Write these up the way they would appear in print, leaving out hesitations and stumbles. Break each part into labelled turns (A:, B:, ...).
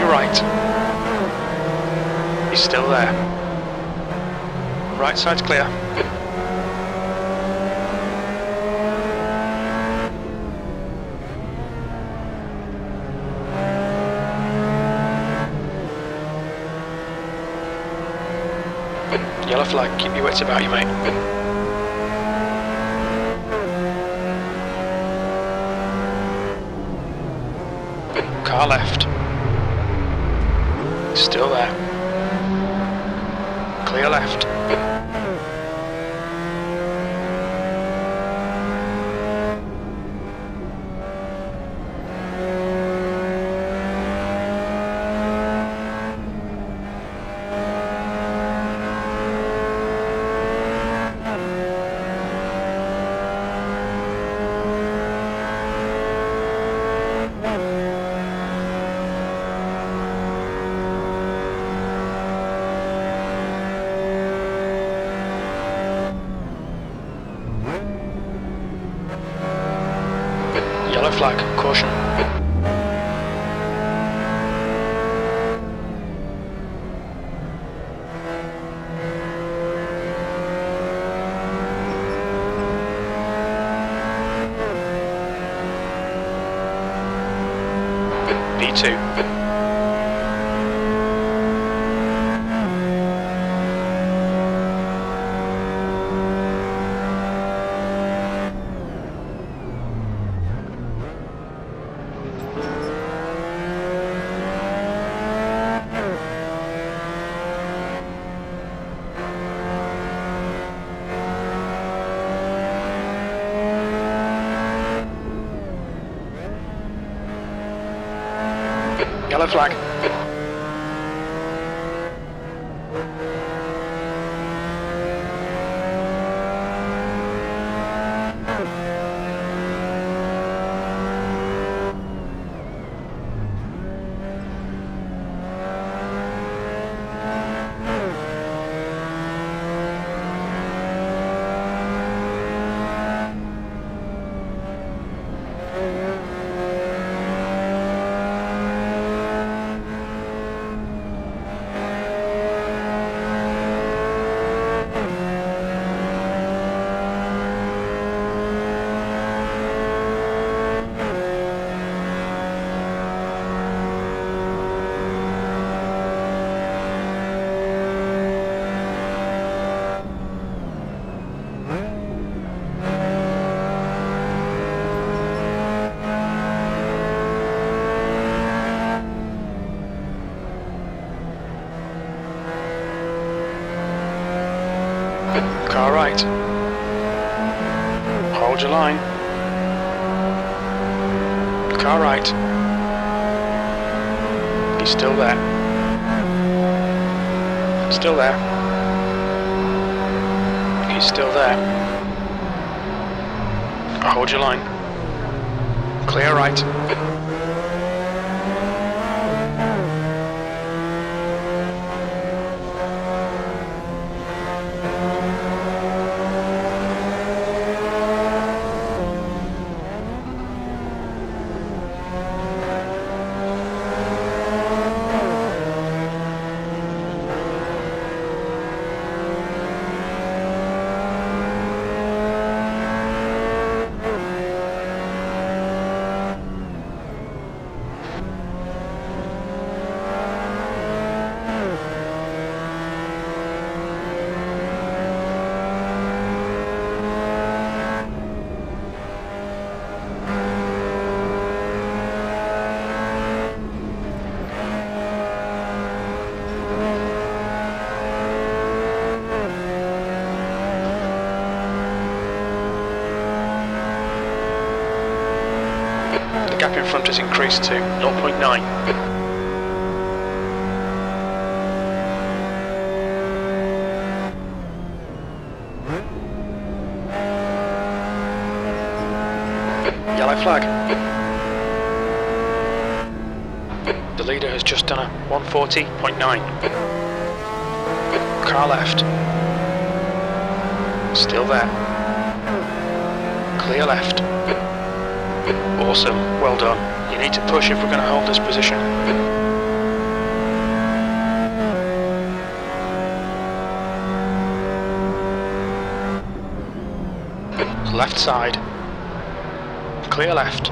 A: right. He's still there. Right side's clear. Yellow flag, keep your wits about you, mate. Car left. Still there. Clear left. Yellow flag, caution. B2. Yellow flag. Car right. Hold your line. Car right. He's still there. Still there. He's still there. Hold your line. Clear right. The gap in front has increased to 0.9. Yellow flag. The leader has just done a 140.9. Car left. Still there. Clear left. Awesome, well done. You need to push if we're going to hold this position. Left side. Clear left.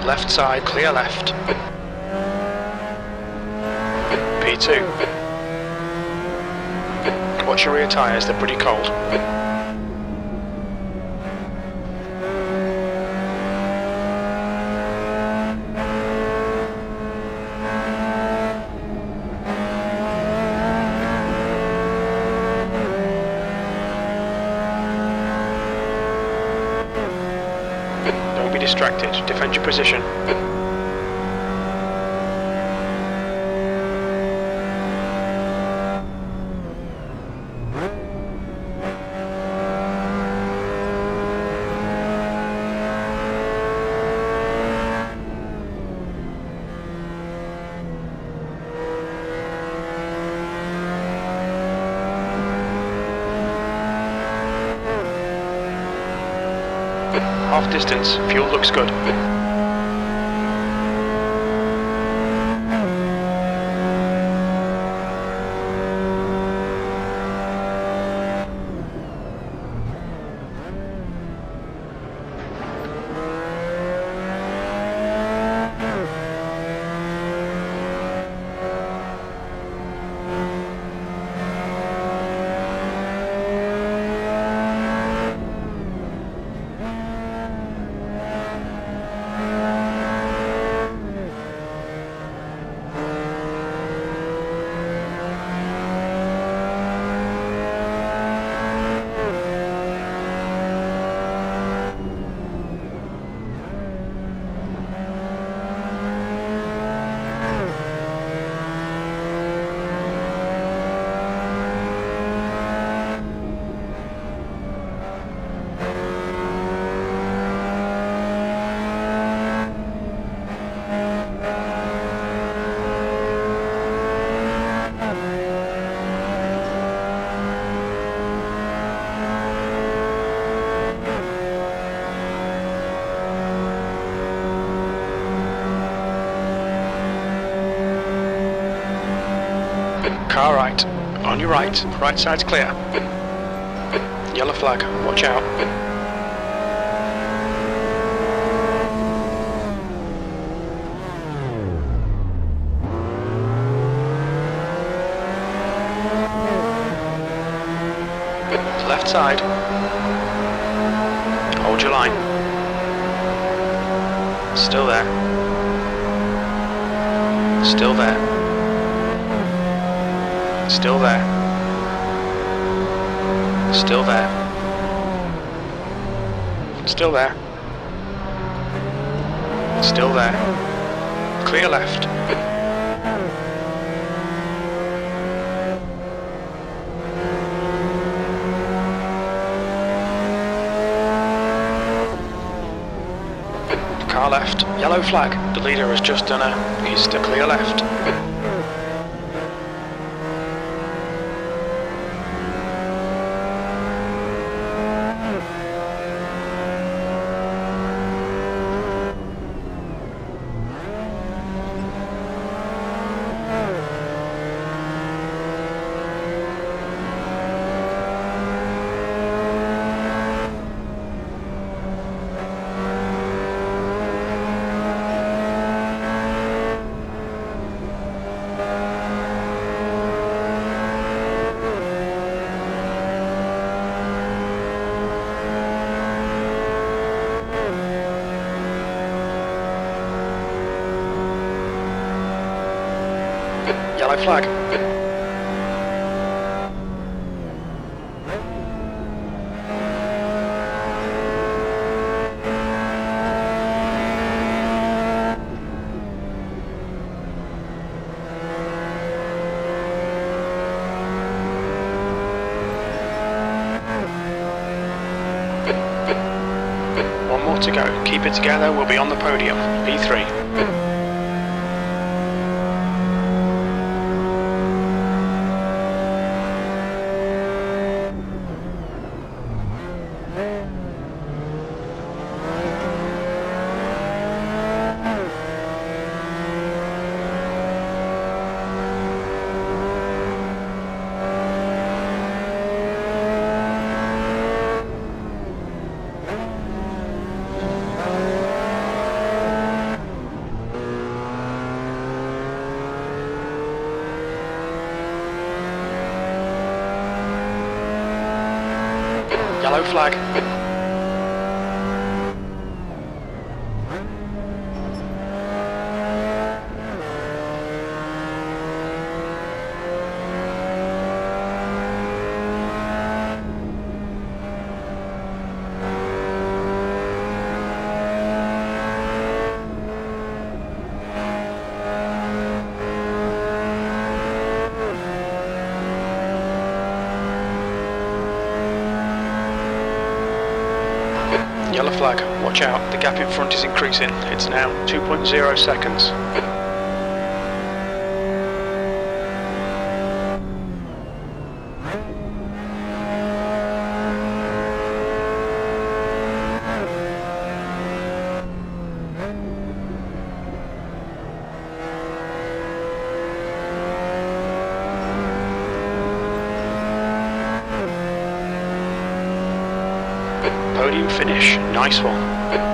A: Left side, clear left. P2. Watch your rear tyres, they're pretty cold. Don't be distracted, defend your position. Half distance, fuel looks good. Car right. On your right. Right side's clear. Yellow flag. Watch out. Left side. Hold your line. Still there. Still there. Still there. Still there. Still there. Still there. Clear left. Car left. Yellow flag. The leader has just done he's to clear left. Yellow flag. more to go. Keep it together, we'll be on the podium. P3. Yellow flag. Yellow flag, watch out, the gap in front is increasing. It's now 2.0 seconds. Podium finish, nice one.